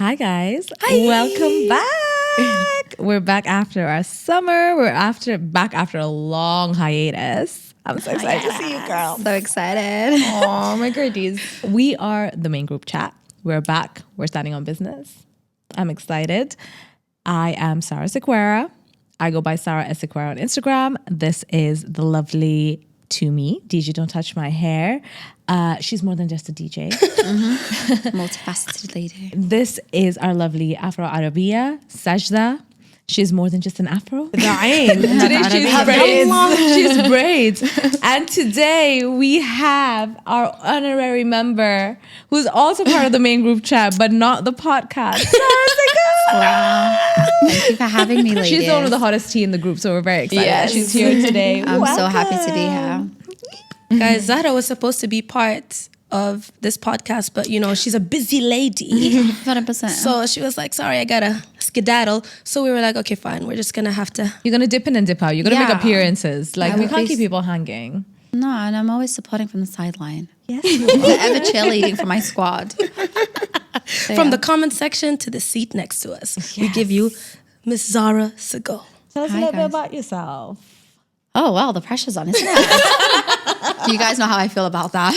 Hi guys. Hi. Welcome back. We're back after our summer. We're back after a long hiatus. I'm so excited to see you, girl. So excited. Oh, my girdies. We are the main group chat. We're back. We're standing on business. I'm excited. I am Zahra Segulle. I go by Zahra Segulle on Instagram. This is the lovely to me, DJ Don't Touch My Hair. She's more than just a DJ. Multifaceted lady. This is our lovely Afro Arabia, Sajda. She's more than just an afro. Today she's braids. And today we have our honorary member who's also part of the main group chat, but not the podcast. Wow. Thank you for having me, ladies. She's one of the hottest tea in the group, so we're very excited that she's here today. I'm so happy to be here. Guys, Zahra was supposed to be part of this podcast, but you know, she's a busy lady. 100%. So she was like, sorry, I gotta skedaddle. So we were like, okay, fine. We're just gonna have to. You're going to dip in and dip out. You're going to make Yeah. appearances. Like, I we would can't be keep people hanging. No, and I'm always supporting from the sideline. Yes, The ever cheerleading for my squad. From the comment section to the seat next to us, we give you Miss Zahra Segulle. Tell us a Hi, little bit guys. about yourself. Oh, wow, the pressure's on, isn't it? You guys know how I feel about that.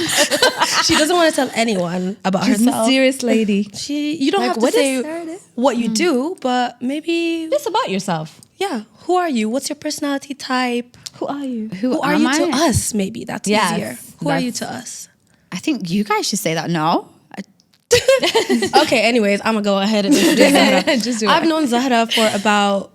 She doesn't want to tell anyone about She's a herself. mysterious lady. You don't have to say what you do, but maybe, Just about yourself. yeah, who are you? What's your personality type? Who are you? Who are you to us? Maybe that's Yes, easier. Who are you that's- to us? I think you guys should say that. No? Okay, anyways, I'm gonna go ahead and introduce Zahra. Just do I've it. known Zahra for about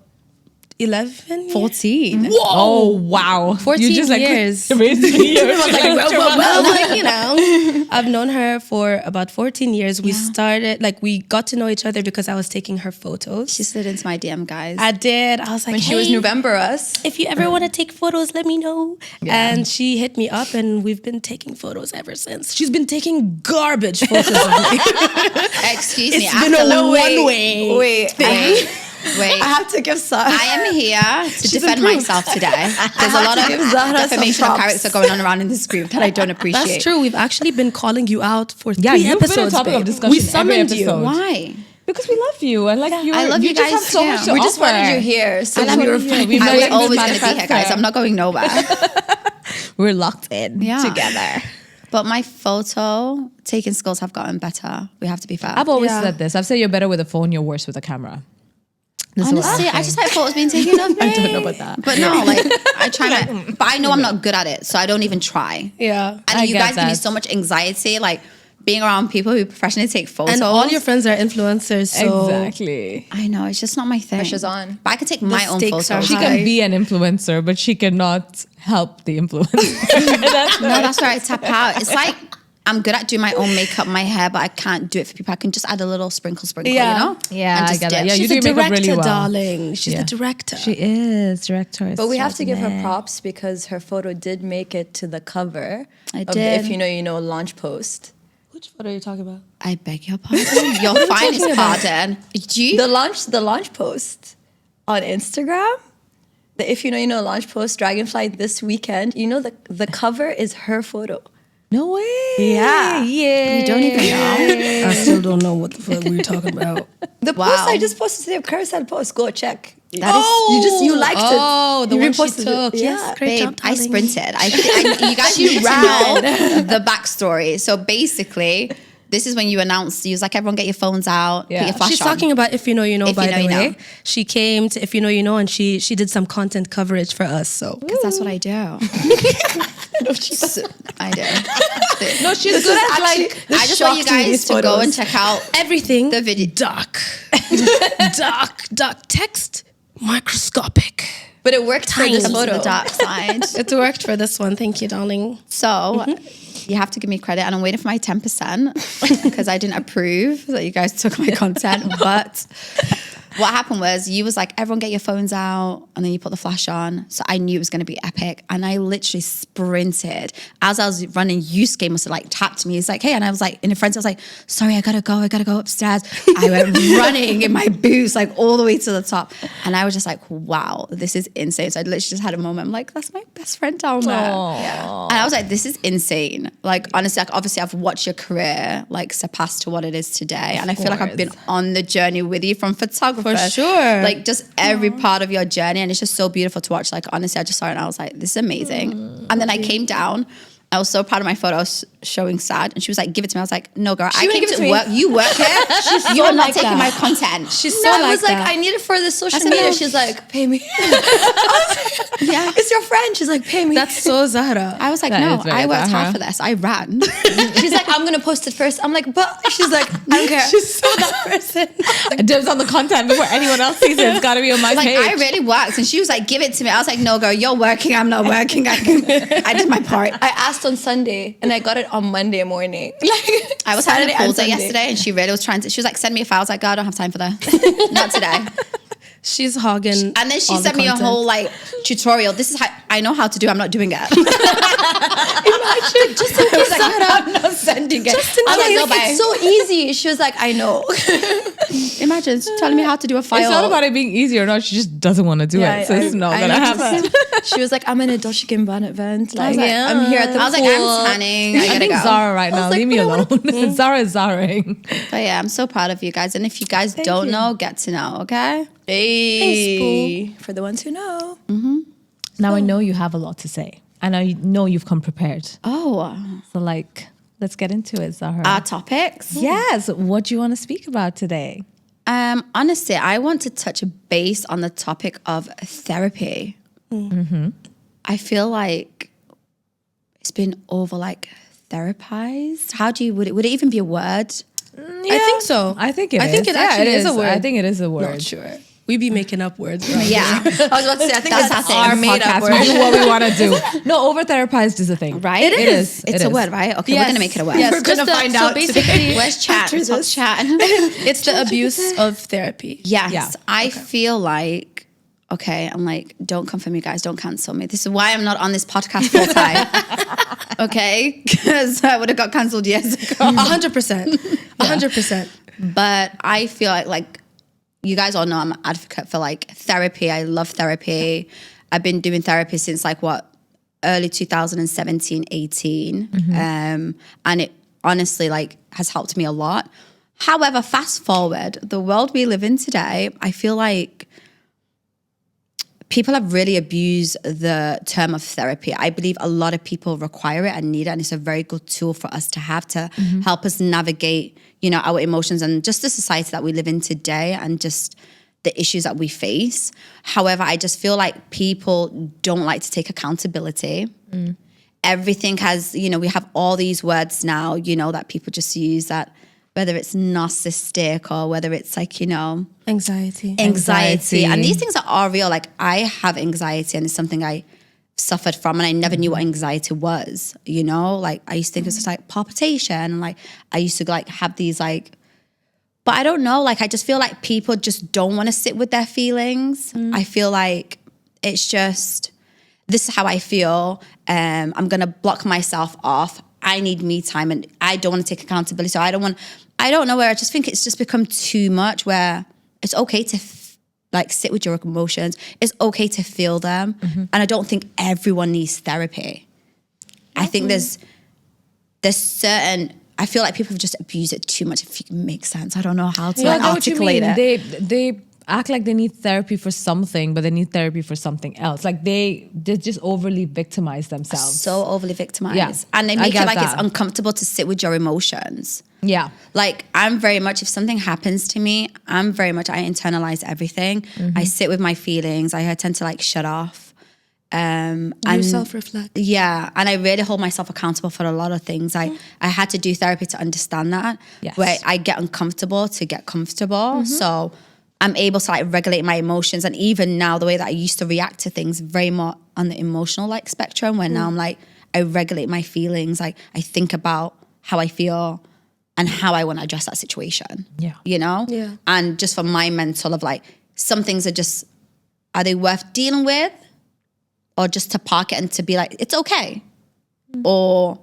11 years. 14. Oh, wow. 14 years. Raised me here. Well, you know, I've known her for about 14 years. We started, like, we got to know each other because I was taking her photos. She slid into my DM, guys. I did. I was like, When she was "Hey, November us. if you ever want to take photos, let me know." And she hit me up, and we've been taking photos ever since. She's been taking garbage photos of me. Excuse me. It's been a one-way. Wait. I have to give Zahra. I am here to defend myself today. There's a lot of give Zahra some defamation of props. character going on around in this group that I don't appreciate. That's true. We've actually been calling you out for Yeah, 3 you've been a episodes. topic of babe. discussion We every summoned you. episode. Why? Because we love you. And like, I love you just guys have so too. much to We just offer. wanted you here. So I love we you. were We I met was in always this going to be here, guys. manifesto. I'm not going nowhere. We're locked in Yeah. together. But my photo taking skills have gotten better. We have to be fair. I've always Yeah. said this. I've said you're better with a phone, you're worse with a camera. This is what Honestly, I'm I saying. just like photos being taken of me. I don't know about that. But no, like, I try my... But I know I'm not good at it, so I don't even try. Yeah. And I you get guys give me that. so much anxiety, like, being around people who professionally take photos. And all your friends are influencers, so Exactly. I know, it's just not my thing. Pressure's on. But I could take my own stakes are photos. She high. can be an influencer, but she cannot help the influencer. No, that's where I tap out. It's like I'm good at doing my own makeup, my hair, but I can't do it for people. I can just add a little sprinkle, Yeah. you know? Yeah, And I just get that. dip. Yeah, you she's do a your makeup director, really well. darling. She's Yeah. the director. She is director. But we have to give her props because her photo did make it to the cover I of the did. If You Know launch post. Which photo are you talking about? I beg your pardon. Your finest pardon. Do you? The launch post on Instagram. The If You Know launch post, Dragonfly this weekend. You know the cover is her photo. No way. Yeah. Yeah. You don't even know. I still don't know what the fuck we were talking about. The Wow. post I just posted today, Carousel post. Go check. That is- you liked it. Oh, the You one she reposted it. took. Yeah. Yes, great Babe, job, I darling. sprinted. You guys need to know the backstory. So basically, this is when you announced, you was like, everyone get your phones out, Yeah. put your flash She's on. talking about If You Know, You Know, If by You Know, the You way. Know. She came to If You Know, and she did some content coverage for us. So Because that's what I do. I do. No, she's good at like. I just want you guys to go and check out everything the video. dark. dark. Text microscopic. But it worked for this Comes to photo. the dark side. It worked for this one. Thank you, darling. So you have to give me credit, and I'm waiting for my 10% because I didn't approve that you guys took my content. But what happened was you was like, everyone get your phones out, and then you put the flash on. So I knew it was going to be epic, and I literally sprinted. As I was running, Yusuke must have like tapped me. He's like, hey, and I was like, in the front, I was like, sorry, I gotta go upstairs. I went running in my boots like all the way to the top, and I was just like, wow, this is insane. So I literally just had a moment. I'm like, that's my best friend down there. And I was like, this is insane. Like honestly, like obviously I've watched your career like surpass to what it is today, and I feel like I've been on the journey with you from photography. For sure. Like just every part of your journey, and it's just so beautiful to watch. Like honestly, I just saw it and I was like, this is amazing. And then I came down. I was so proud of my photo. I was showing sad, and she was like, give it to me. I was like, no girl, I came to work. You work here. You are not taking my content. She's so I like was like, that. I need it for the social said, media. no. She's like, pay me. Yeah. It's your friend. She's like, pay me. That's so Zahra. I was like, That no, is very I worked Zahra. hard for this. I ran. She's like, I'm gonna post it first. I'm like, but she's like, I don't care. She's so that person. Dibs on the content before anyone else sees it. It's got to be on my Like page. I really worked, and she was like, give it to me. I was like, no girl, you're working. I'm not working. I did my part. I asked on Sunday and I got it on Monday morning. Like I was Saturday having a pool and day Sunday. yesterday, and she really was trying to. She was like, "Send me a file." I was like, "God, I don't have time for that. Not today." She's hogging. And then she all the sent me a content. whole like tutorial. This is how I know how to do. I'm not doing it. Imagine, just in case I'm not sending it. Just in I was like, case, no, bye. it's so easy. She was like, I know. Imagine telling me how to do a file. It's not about it being easy or not. She just doesn't want to do Yeah, it. So it's not going to happen. She was like, I'm in a Dolce & Gabbana event. Like, like, I'm here at the I was pool. like, I'm tanning. I I gotta think go. Zara right now. like, Leave me but I alone. Zara is Zara-ing. But yeah, I'm so proud of you guys. And if you guys don't you. know, get to know. Okay. Hey, for the ones who know. Now I know you have a lot to say. And I know you've come prepared. Oh, So like, let's get into it, Zahra. our topics. Yes. What do you want to speak about today? Honestly, I want to touch base on the topic of therapy. I feel like it's been over like therapized. How do you, would it even be a word? I think so. I think it is. I think it actually is a word. I think it is a word. Not sure. We be making up words. Right? Yeah. I was about to say, I think That's that's our our thing. made up Podcast. word. We do what we want to do. No, over-therapized is a thing. Right? It is. It's It a is. word, right? Okay, we're going to make it a word. Yes, We're gonna just find so out basically, Where's chat? After Top this. chat. it's the abuse of therapy. Yes. Yeah. I feel like, okay, I'm like, don't come for me, guys. Don't cancel me. This is why I'm not on this podcast full time. Okay? Because I would have got cancelled years ago. 100%. 100%. But I feel like you guys all know I'm an advocate for like therapy. I love therapy. I've been doing therapy since like early 2017, 18. And it honestly like has helped me a lot. However, fast forward, the world we live in today, I feel like people have really abused the term of therapy. I believe a lot of people require it and need it, and it's a very good tool for us to have to help us navigate, you know, our emotions and just the society that we live in today and just the issues that we face. However, I just feel like people don't like to take accountability. Everything has, you know, we have all these words now, you know, that people just use, that whether it's narcissistic or whether it's like, you know, Anxiety. anxiety. And these things are real. Like I have anxiety and it's something I suffered from, and I never knew what anxiety was, you know? Like I used to think it was just like palpitation, and like I used to like have these like, but I don't know, like I just feel like people just don't want to sit with their feelings. I feel like it's just, this is how I feel. I'm going to block myself off. I need me time and I don't want to take accountability. So I don't know, where I just think it's just become too much, where it's okay to like sit with your emotions. It's okay to feel them. And I don't think everyone needs therapy. I think there's certain, I feel like people have just abused it too much, if it makes sense. I don't know how to like articulate it. They act like they need therapy for something, but they need therapy for something else. Like they just overly victimize themselves. So overly victimized. Yeah, And they I make it get like it's that. uncomfortable to sit with your emotions. Yeah. Like I'm very much, if something happens to me, I internalize everything. I sit with my feelings. I tend to like shut off. You And self-reflect. yeah, and I really hold myself accountable for a lot of things. I had to do therapy to understand that. Yes. Where I get uncomfortable to get comfortable. So I'm able to like regulate my emotions. And even now, the way that I used to react to things very more on the emotional like spectrum, where now I'm like, I regulate my feelings. Like I think about how I feel and how I want to address that situation. Yeah. You know? Yeah. And just for my mental of like, some things are they worth dealing with? Or just to park it and to be like, it's okay. Or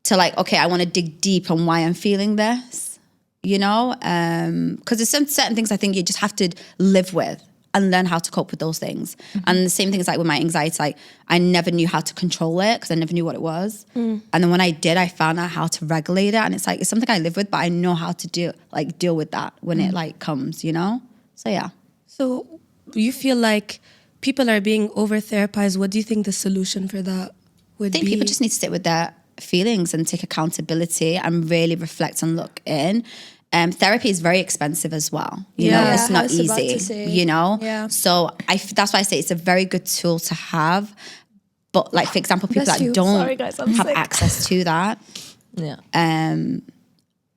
to like, okay, I want to dig deep on why I'm feeling this, you know? Because there's some certain things I think you just have to live with and learn how to cope with those things. And the same thing is like with my anxiety, like I never knew how to control it because I never knew what it was. And then when I did, I found out how to regulate it. And it's like, it's something I live with, but I know how to deal with that when it like comes, you know? So yeah. So you feel like people are being over-therapized. What do you think the solution for that would I think be? people just need to sit with their feelings and take accountability and really reflect and look in. Therapy is very expensive as well. You know, it's I not was about to easy, say. you know? Yeah. So that's why I say it's a very good tool to have. But like, for example, people Bless that you. don't Sorry, guys, I'm have sick. access to that, Yeah.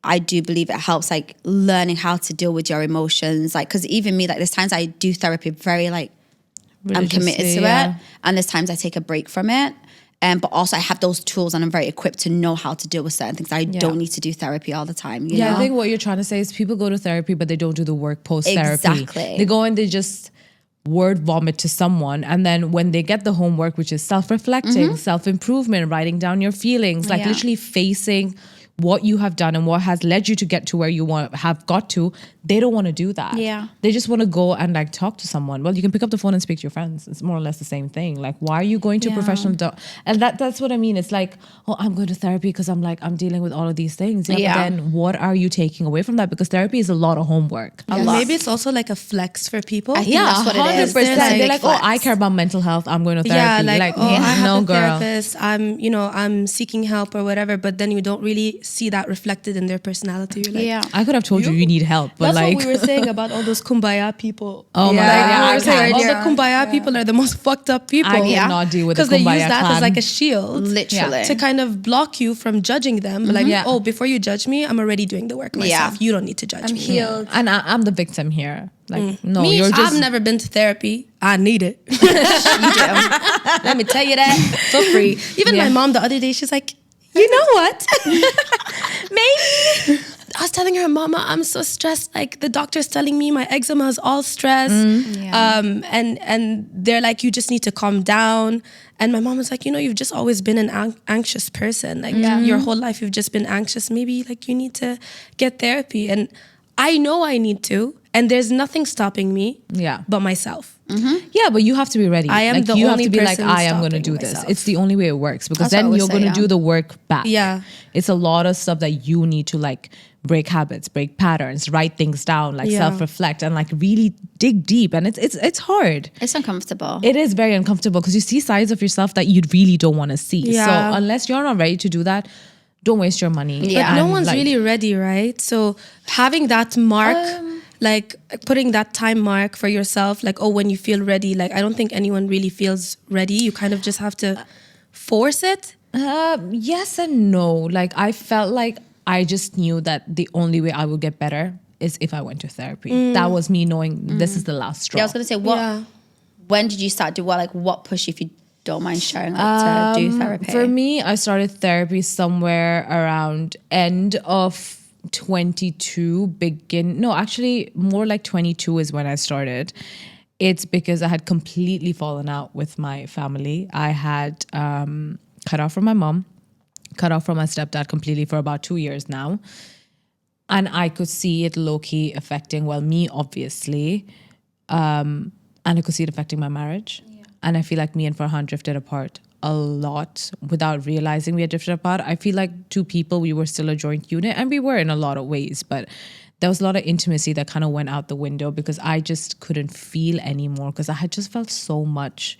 I do believe it helps like learning how to deal with your emotions. Like, cause even me, like there's times I do therapy very like, I'm committed to Religiously, it. And there's times I take a break from it. But also I have those tools and I'm very equipped to know how to deal with certain things. I don't need to do therapy all the time. You Yeah, know? I think what you're trying to say is people go to therapy, but they don't do the work post-therapy. Exactly. They go and they just word vomit to someone. And then when they get the homework, which is self-reflecting, self-improvement, writing down your feelings, like literally facing what you have done and what has led you to get to where you have got to, they don't want to do that. Yeah. They just want to go and like talk to someone. Well, you can pick up the phone and speak to your friends. It's more or less the same thing. Like, why are you going to a professional and that's what I mean. It's like, oh, I'm going to therapy because I'm dealing with all of these things. Yeah. Yeah. But then what are you taking away from that? Because therapy is a lot of homework. A lot. Maybe it's also like a flex for people. I think that's what it is. 100%. It's a They're big like, flex. oh, I care about mental health. I'm going to Yeah, therapy. like, I have no, a girl. therapist. I'm seeking help or whatever. But then you don't really see that reflected in their personality. You're like, Yeah. I could have told you need help, but that's like, what we were saying about all those kumbaya people. oh my God, yeah, we I were saying, all can't. the kumbaya people are the most fucked up people. I cannot deal with the because they use kumbaya that clan. as like a shield. Literally. To kind of block you from judging them. Like, oh, before you judge me, I'm already doing the work myself. You don't need to judge I'm me. healed. and I'm the victim here. Like, no, Me, you're just. I've never been to therapy. I need it. Let me tell you that for free. Even my mom the other day, she's like, you know what? Maybe. I was telling her, Mama, I'm so stressed. Like the doctor's telling me my eczema is all stress. And they're like, you just need to calm down. And my mom was like, you've just always been an anxious person. Like your whole life, you've just been anxious. Maybe like you need to get therapy. And I know I need to. And there's nothing stopping me but myself. Yeah, but you have to be ready. I am like, the you only have to be like, person I am going to stopping do this. myself. It's the only way it works because That's what I then would you're say, going to yeah. do the work back. Yeah. It's a lot of stuff that you need to like break habits, break patterns, write things down, like self-reflect and like really dig deep. And it's hard. It's uncomfortable. It is very uncomfortable because you see sides of yourself that you really don't want to see. Yeah. So unless you're not ready to do that, don't waste your money. Yeah. But no And, one's like, really ready, right? So having that mark, like putting that time mark for yourself, like, oh, when you feel ready, like I don't think anyone really feels ready. You kind of just have to force it. yes and no. Like I felt like I just knew that the only way I would get better is if I went to therapy. That was me knowing this is the last straw. Yeah, I was gonna say when did you start do what push if you don't mind sharing like, to do therapy? For me, I started therapy somewhere around end of 22, actually more like 22 is when I started. It's because I had completely fallen out with my family. I had cut off from my mom, cut off from my stepdad completely for about 2 years now. And I could see it low-key affecting, me obviously, and I could see it affecting my marriage. Yeah. And I feel like me and Farhan drifted apart a lot without realizing we had drifted apart. I feel like two people, we were still a joint unit, and we were in a lot of ways, but there was a lot of intimacy that kind of went out the window because I just couldn't feel anymore because I had just felt so much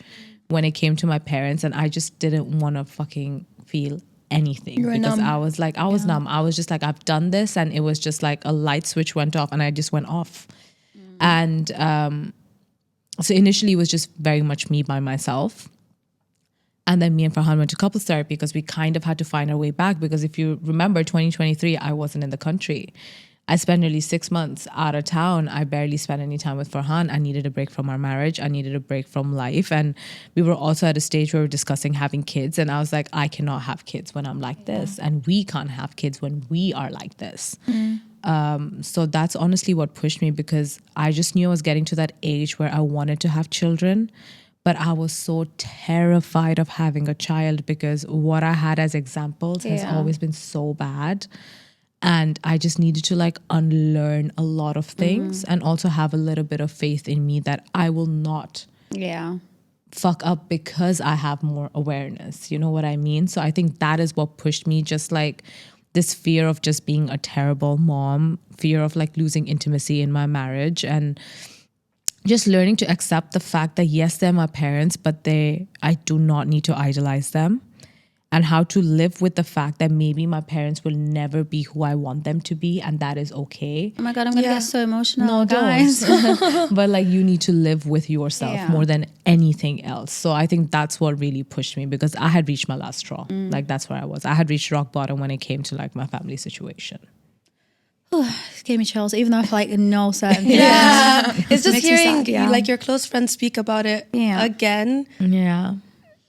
when it came to my parents, and I just didn't want to fucking feel anything because numb. I was numb. I was just like, I've done this, and it was just like a light switch went off and I just went off. And so initially it was just very much me by myself. And then me and Farhan went to couples therapy because we kind of had to find our way back because if you remember 2023, I wasn't in the country. I spent nearly 6 months out of town. I barely spent any time with Farhan. I needed a break from our marriage. I needed a break from life. And we were also at a stage where we were discussing having kids. And I was like, I cannot have kids when I'm like this. And we can't have kids when we are like this. So that's honestly what pushed me, because I just knew I was getting to that age where I wanted to have children. But I was so terrified of having a child because what I had as examples has always been so bad. And I just needed to like unlearn a lot of things and also have a little bit of faith in me that I will not fuck up because I have more awareness. You know what I mean? So I think that is what pushed me, just like this fear of just being a terrible mom, fear of like losing intimacy in my marriage, and just learning to accept the fact that yes, they're my parents, but I do not need to idolize them. And how to live with the fact that maybe my parents will never be who I want them to be, and that is okay. Oh my God, I'm gonna get so emotional. No, guys. don't. But like, you need to live with yourself more than anything else. So I think that's what really pushed me, because I had reached my last straw. Like, that's where I was. I had reached rock bottom when it came to like my family situation. It gave me chills, even though I feel like no certain things. It's just Makes me hearing sad, like your close friends speak about it again. Yeah.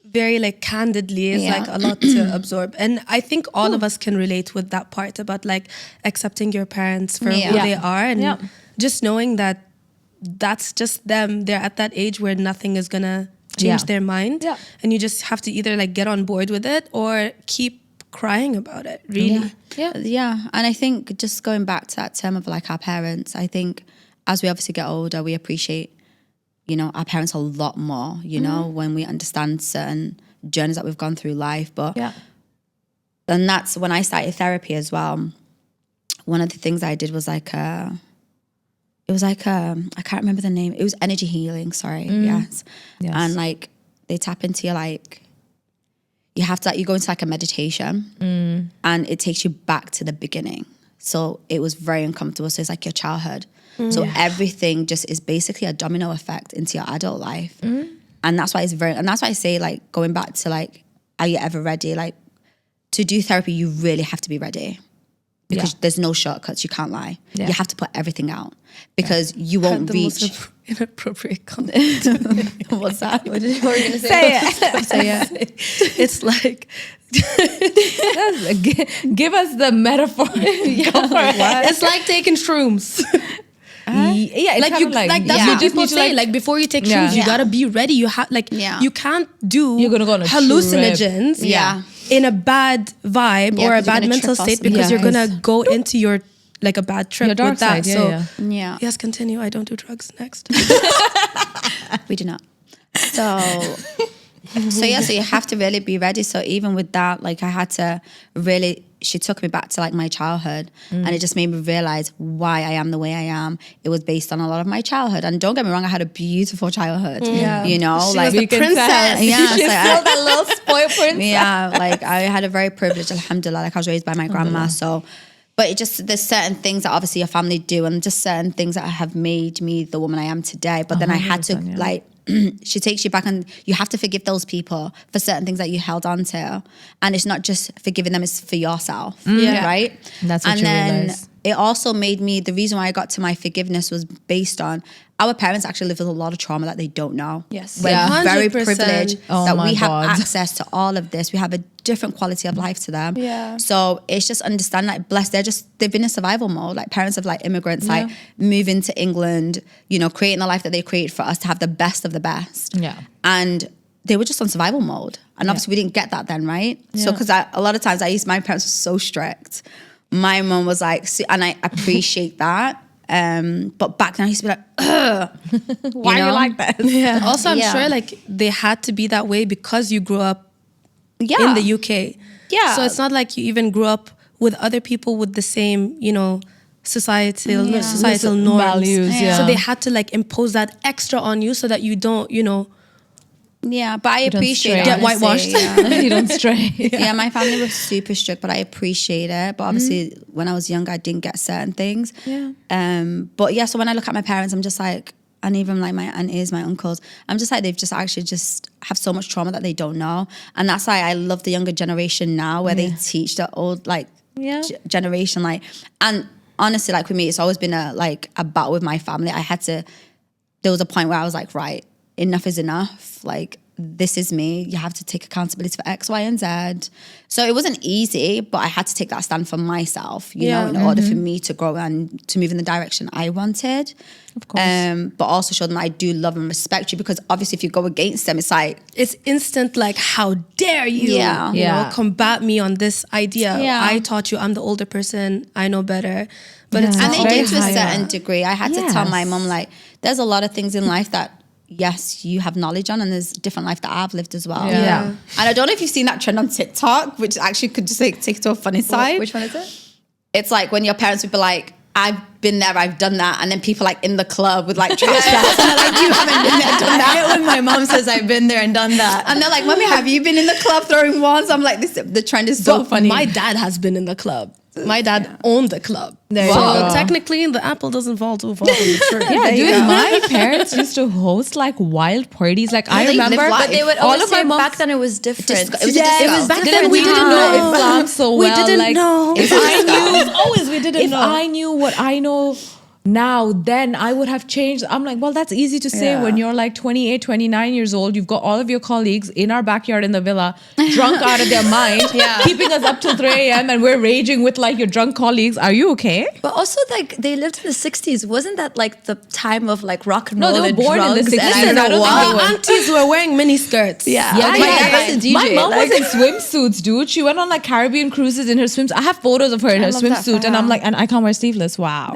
Very like candidly is like a lot to absorb. And I think all of us can relate with that part about like accepting your parents for who they are, and just knowing that that's just them. They're at that age where nothing is gonna change their mind. And you just have to either like get on board with it or keep crying about it, really. Yeah. And I think just going back to that term of like our parents, I think as we obviously get older, we appreciate, you know, our parents a lot more, you know, when we understand certain journeys that we've gone through life. But then that's when I started therapy as well. One of the things I did was like I can't remember the name. It was energy healing, sorry. Yes. And like they tap into your like, you have to like, you go into like a meditation and it takes you back to the beginning. So it was very uncomfortable. So it's like your childhood. So everything just is basically a domino effect into your adult life. And that's why I say like going back to like, are you ever ready? Like to do therapy, you really have to be ready, because there's no shortcuts. You can't lie. You have to put everything out, because you won't reach. Most inappropriate comment. What's that? What were you going to say? Say it. It's like Give us the metaphor. Go for it. it's like taking shrooms. It's Like kind you, of like that's what people say. Like before you take shrooms, you gotta be ready. You have like you can't do You're gonna go on a hallucinogens. trip. In a bad vibe or a because you're bad gonna mental trip state, off because you're something. gonna go into your like a bad trip Your dark with that. side, So Yeah. yes, continue. I don't do drugs. Next. We do not. So you have to really be ready. So even with that, like I had to really, she took me back to like my childhood, and it just made me realize why I am the way I am. It was based on a lot of my childhood. And don't get me wrong, I had a beautiful childhood. You know, She like was the princess. Yeah, She's still that little spoiled princess. yeah, like I had a very privileged, alhamdulillah, like I was raised by my grandma. So, but it just, there's certain things that obviously your family do, and just certain things that have made me the woman I am today. But then I had to like, she takes you back, and you have to forgive those people for certain things that you held on to. And it's not just forgiving them, it's for yourself, right? That's what and you then realize. it also made me, the reason why I got to my forgiveness was based on our parents actually live with a lot of trauma that they don't know. Yes. We're very 100%. privileged Oh that my we have God. access to all of this. We have a different quality of life to them. Yeah. So it's just understand, like, blessed. They've been in survival mode. Like parents of like immigrants, like moving to England, you know, creating the life that they created for us to have the best of the best. Yeah. And they were just on survival mode. And obviously we didn't get that then, right? So because a lot of times my parents were so strict. My mom was like, and I appreciate that. But back then I used to be like, ugh. Why are you like that? Yeah. Also, I'm Yeah. sure like they had to be that way because you grew up Yeah. in the UK. Yeah. So it's not like you even grew up with other people with the same, you know, societal norms. Values, yeah. So they had to like impose that extra on you so that you don't, you know, Yeah, but I don't appreciate it. stray. Get whitewashed. honestly, Yeah. You don't stray. Yeah, my family was super strict, but I appreciate it. But obviously, when I was younger, I didn't get certain things. Yeah. But yeah, so when I look at my parents, I'm just like, and even like my aunties, my uncles, I'm just like, they've just actually just have so much trauma that they don't know. And that's why I love the younger generation now, where they teach the old like Yeah. generation, like, and honestly, like with me, it's always been a battle with my family. There was a point where I was like, right, enough is enough. Like, this is me. You have to take accountability for X, Y, and Z. So it wasn't easy, but I had to take that stand for myself, you know, in order for me to grow and to move in the direction I wanted. Of course. But also show them I do love and respect you, because obviously if you go against them, it's like... It's instant, like, how dare you, you know, combat me on this idea. Yeah. I taught you, I'm the older person, I know better. But it's And not they always do to a high certain up. degree. I had to tell my mum, like, there's a lot of things in life that, yes, you have knowledge on, and there's a different life that I've lived as well. Yeah. And I don't know if you've seen that trend on TikTok, which actually could just take it to a funny side. Which one is it? It's like when your parents would be like, I've been there, I've done that. And then people like in the club with like trash bags, and they're like, you haven't been there, done I that. hate when my mom says I've been there and done that. And they're like, Mummy, have you been in the club throwing wands? I'm like, the trend is so But funny. my dad has been in the club. My dad owned the club. There you So go. technically, the apple doesn't fall too far from the tree. Yeah, dude, my parents used to host like wild parties. Like I they live remember, life. But they would all always of my say mom's back then it was different. It was a Yeah, disco. it was back Didn't then we we didn't didn't know. know Islam so We well. didn't like, know. If I knew, Always we didn't if know. I knew what I know now, then I would have changed. I'm like, well, that's easy to say when you're like 28, 29 years old. You've got all of your colleagues in our backyard in the villa, drunk out of their mind, keeping us up till 3 a.m. and we're raging with like your drunk colleagues. Are you okay? But also, like, they lived in the 60s. Wasn't that like the time of like rock and No, roll they were and born in the drugs? 60s. And Listen, I don't think Our they were. aunties were wearing mini skirts. Yeah, Yeah, my dad was a DJ. My mom like- was in swimsuits, dude. She went on like Caribbean cruises in her swimsuit. I have photos of her in her love that for swimsuit, and I'm her. like, and I can't wear sleeveless. Wow.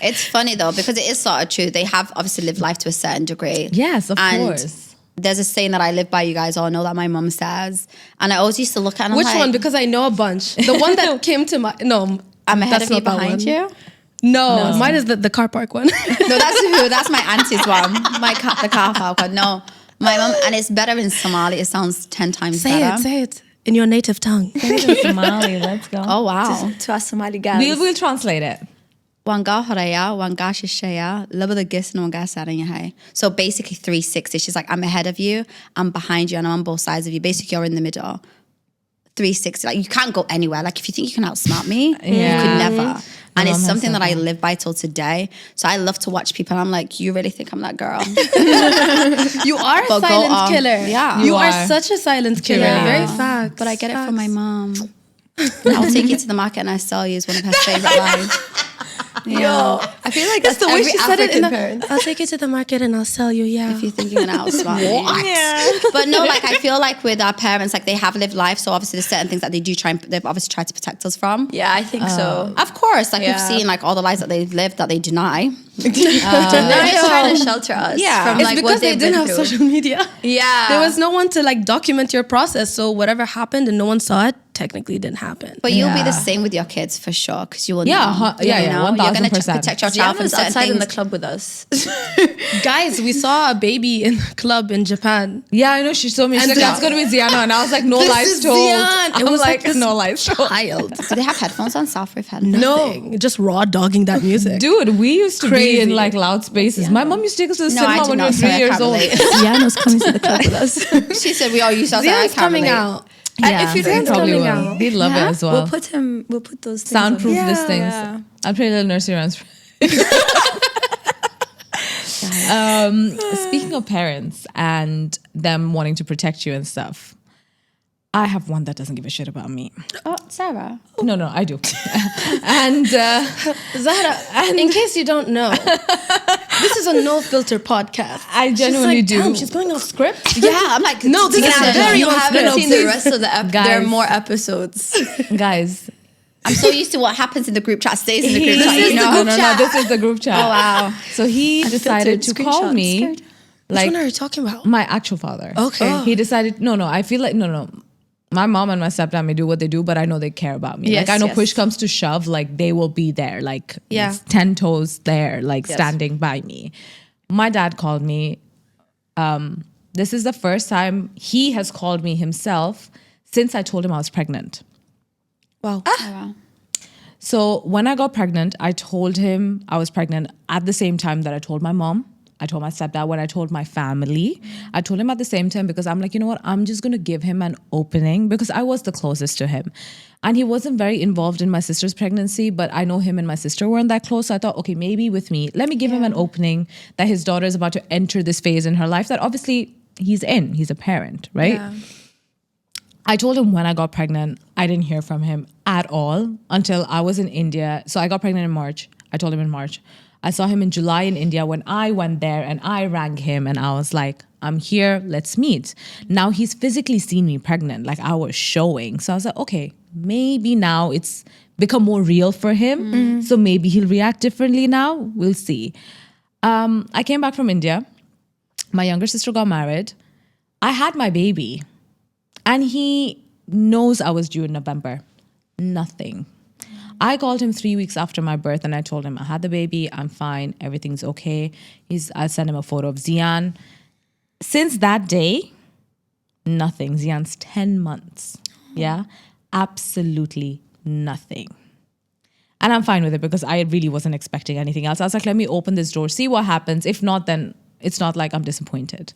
It's funny though, because it is sort of true. They have obviously lived life to a certain degree. Yes, of And course. there's a saying that I live by, you guys all know, that my mum says. And I always used to look at it and I'm Which like, one? Because I know a bunch. The one that came to my... No, I'm ahead that's of you, not that behind one. you. No, mine is the car park one. No, that's who? That's my auntie's one. The car park one. No, my mum, and it's better in Somali. It sounds 10 times better. Say it. In your native tongue. Somali, let's go. Oh, wow. to us Somali guys. We'll translate it. Wanga horaya, wanga shishaya, labada gis and wanga saranya. So basically 360. She's like, I'm ahead of you, I'm behind you, and I'm on both sides of you. Basically, you're in the middle. 360. Like, you can't go anywhere. Like, if you think you can outsmart me, you could never. And it's something that I live by till today. So I love to watch people, and I'm like, you really think I'm that girl? You are a But go silent on. killer. Yeah. You are are. such a silent killer. Yeah. Very fact. But I get it from my mom. I'll take you to the market and I sell you is one of her favorite lines. Yo, I feel like that's the way every she said it African in the, parent. I'll take you to the market and I'll sell you, yeah. If you think you're gonna outsmart me. But no, like I feel like with our parents, like they have lived life, so obviously there's certain things that they do they've obviously tried to protect us from. Yeah, I think so. Of course, like we've Yeah. seen like all the lies that they've lived that they deny. They're just trying to shelter us Yeah. from It's like because what they they've didn't been have through. social media. Yeah, There was no one to like document your process. So whatever happened and no one saw it, technically didn't happen. But you'll be the Yeah. same with your kids for sure, because you will Yeah, know. yeah, you yeah, know? You're gonna 1000%. protect your child Ziana from was certain outside in the things. club with us. Guys, we saw a baby in the club in Japan. Yeah, I know. She told me. She's And like, the- that's going to be Ziana. And I was like, no This lies is told. Zian. I It was like, like this no lies told. Child. Do they have headphones on? Soundproof headphones? Nothing. Just raw dogging that music. Dude, we used to be Crazy. in like loud spaces. My mom used to take us to the No, I cinema did when we not. were 3 Sorry, I years can't old. relate. Ziana's coming to the club with us. She said we all used to. I was like, I Zian's can't coming relate. out. Yeah, If you they didn't probably coming will. out. They'd love it as well. We'll put those things Soundproof on. these things. Yeah. I'll play little nursery rhymes. Speaking of parents and them wanting to protect you and stuff, I have one that doesn't give a shit about me. Oh, Sarah. No, I do. And Zahra, in case you don't know, this is a no filter podcast. I genuinely She's like, do. Damn, she's going off script. Yeah, I'm like, No, this is listen, very You on haven't script. seen the rest of the episode. There are Guys. more episodes. Guys, I'm so used to what happens in the group chat stays in the group This chat. is You the know? group chat. No, this is the group chat. Oh wow. So he decided to Unfiltered call screenshots. me, Which like one are you talking about? my actual father. Okay. He decided, no, I feel like, no. My mom and my stepdad may do what they do, but I know they care about me. Yes, like I know yes. push comes to shove, like they will be there, like Yeah. 10 toes there, like Yes. standing by me. My dad called me. This is the first time he has called me himself since I told him I was pregnant. Wow. So when I got pregnant, I told him I was pregnant at the same time that I told my mom. I told my stepdad, when I told my family, I told him at the same time, because I'm like, you know what, I'm just going to give him an opening, because I was the closest to him. And he wasn't very involved in my sister's pregnancy, but I know him and my sister weren't that close. So I thought, okay, maybe with me, let me give him an opening that his daughter is about to enter this phase in her life that obviously he's a parent, right? Yeah. I told him when I got pregnant. I didn't hear from him at all until I was in India. So I got pregnant in March. I told him in March. I saw him in July in India when I went there, and I rang him and I was like, I'm here, let's meet. Now he's physically seen me pregnant, like I was showing. So I was like, okay, maybe now it's become more real for him. So maybe he'll react differently now. We'll see. I came back from India. My younger sister got married. I had my baby. And he knows I was due in November. Nothing. I called him 3 weeks after my birth and I told him I had the baby, I'm fine, everything's okay. I sent him a photo of Zian. Since that day, nothing. Zian's 10 months. Yeah, absolutely nothing. And I'm fine with it because I really wasn't expecting anything else. I was like, let me open this door, see what happens. If not, then it's not like I'm disappointed.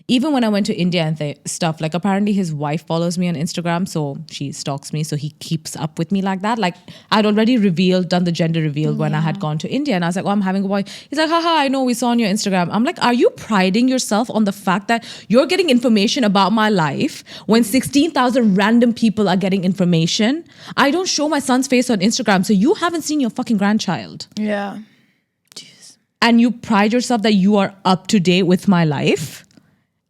Even when I went to India and stuff, like apparently his wife follows me on Instagram, so she stalks me, so he keeps up with me like that. Like I'd already done the gender reveal when I had gone to India, and I was like, oh, I'm having a boy. He's like, haha, I know, we saw on your Instagram. I'm like, are you priding yourself on the fact that you're getting information about my life when 16,000 random people are getting information? I don't show my son's face on Instagram, so you haven't seen your fucking grandchild. Yeah. And you pride yourself that you are up to date with my life.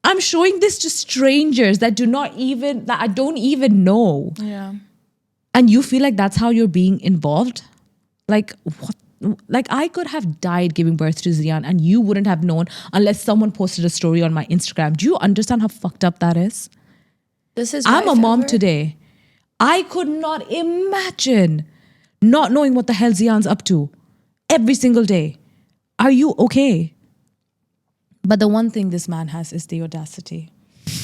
I'm showing this to strangers that I don't even know. Yeah. And you feel like that's how you're being involved? Like, what? Like, I could have died giving birth to Zian and you wouldn't have known unless someone posted a story on my Instagram. Do you understand how fucked up that is? I'm a mom today. I could not imagine not knowing what the hell Zian's up to every single day. Are you okay? But the one thing this man has is the audacity,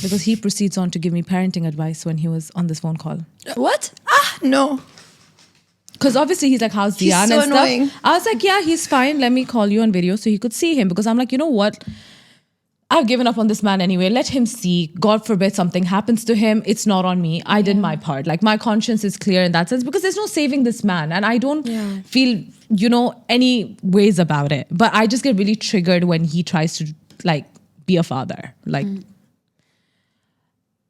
because he proceeds on to give me parenting advice when he was on this phone call. What? No. Because obviously he's like, how's Zian so and annoying. stuff. I was like, yeah, he's fine. Let me call you on video so he could see him. Because I'm like, you know what? I've given up on this man anyway. Let him see. God forbid something happens to him. It's not on me. I did my part. Like, my conscience is clear in that sense because there's no saving this man. And I don't feel, any ways about it. But I just get really triggered when he tries to, be a father.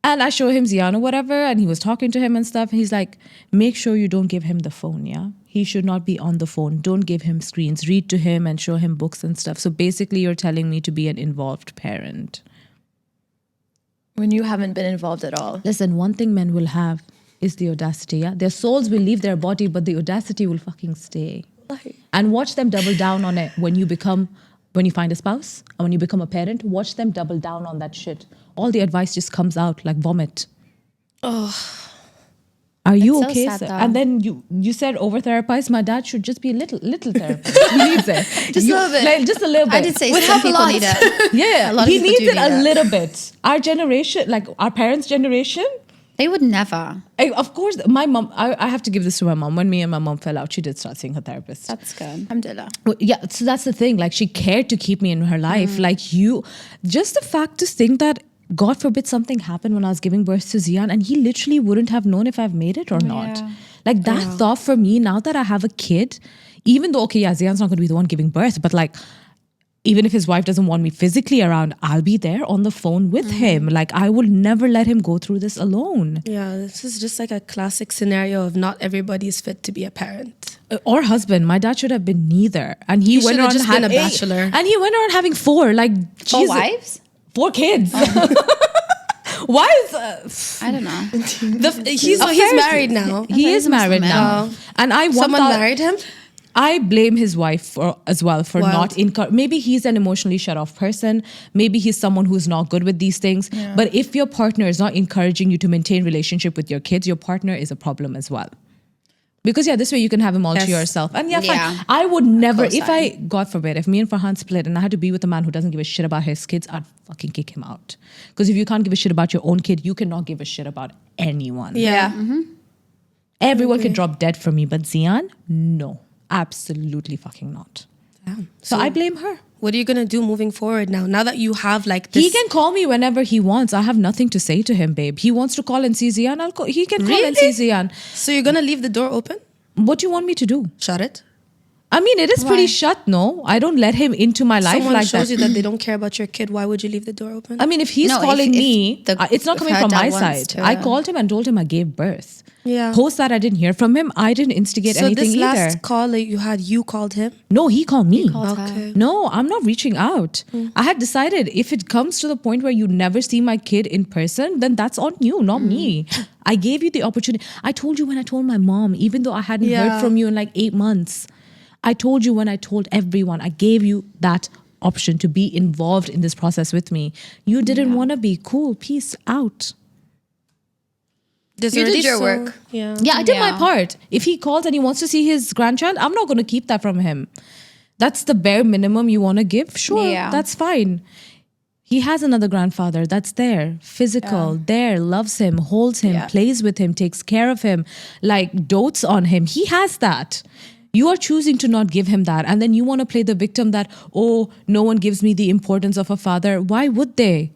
And I show him Zian or whatever, and he was talking to him and stuff. And he's like, make sure you don't give him the phone, yeah? He should not be on the phone. Don't give him screens. Read to him and show him books and stuff. So basically, you're telling me to be an involved parent. When you haven't been involved at all. Listen, one thing men will have is the audacity, yeah? Their souls will leave their body, but the audacity will fucking stay. And watch them double down on it when you find a spouse and when you become a parent. Watch them double down on that shit. All the advice just comes out like vomit. Oh. Are you so okay, sad, sir? though. And then you said overtherapized. My dad should just be a little therapist. He needs it. Just a little bit. Just a little bit. I did say Would some help a people lot. need it. Yeah, A lot of he people needs do it need a it. little bit. Our generation, like our parents' generation, They would never. of course, my mom, I have to give this to my mom. When me and my mom fell out, she did start seeing her therapist. That's good. Alhamdulillah. Well, yeah, so that's the thing. Like, she cared to keep me in her life. Like, just the fact to think that, God forbid something happened when I was giving birth to Zian and he literally wouldn't have known if I've made it or not. Yeah. Like, that thought for me, now that I have a kid, even though, okay, yeah, Zian's not going to be the one giving birth, but like, even if his wife doesn't want me physically around, I'll be there on the phone with him. Like, I will never let him go through this alone. Yeah, this is just like a classic scenario of not everybody's fit to be a parent. Or husband. My dad should have been neither. And he went should have around just been a bachelor. And he went around having 4. Like, 4 Jesus. wives? 4 kids. Why is I don't know. He's married now. he is married Muslim now? man. And I want Someone that- married him? I blame his wife for Wild. not maybe he's an emotionally shut off person. Maybe he's someone who's not good with these things. Yeah. But if your partner is not encouraging you to maintain relationship with your kids, your partner is a problem as well. Because this way you can have him all to Yes. yourself. And Yeah. fine. I would never, Co-sign. God forbid, if me and Farhan split and I had to be with a man who doesn't give a shit about his kids, I'd fucking kick him out. Because if you can't give a shit about your own kid, you cannot give a shit about anyone. Yeah. Everyone can drop dead for me, but Zian, no. Absolutely fucking not. So I blame her. What are you gonna do moving forward now? Now that you have like this, He can call me whenever he wants. I have nothing to say to him, babe. He wants to call and see Zian. He can call and see Zian. so you're gonna leave the door open? What do you want me to do? Shut it. I mean, it is pretty shut, no? I don't let him into my life Someone like shows that. you that they don't care about your kid. Why would you leave the door open? I mean, if he's No, calling if me, it's not if coming her from dad my wants side. to, I called him and told him I gave birth. Yeah. Post that, I didn't hear from him. I didn't instigate so anything this last either. call that you had, you called him? No, he called me. Okay. No, I'm not reaching out. I had decided if it comes to the point where you never see my kid in person, then that's on you, not me. I gave you the opportunity. I told you when I told my mom, even though I hadn't heard from you in like 8 months. I told you when I told everyone. I gave you that option to be involved in this process with me. You didn't want to be. Cool. Peace out. There's You did already your work. Yeah. Yeah, I did my Yeah. part. If he calls and he wants to see his grandchild, I'm not going to keep that from him. That's the bare minimum you want to give. Sure, Yeah. that's fine. He has another grandfather that's there, physical, there, loves him, holds him, plays with him, takes care of him, like dotes on him. He has that. You are choosing to not give him that. And then you want to play the victim that, oh, no one gives me the importance of a father. Why would they?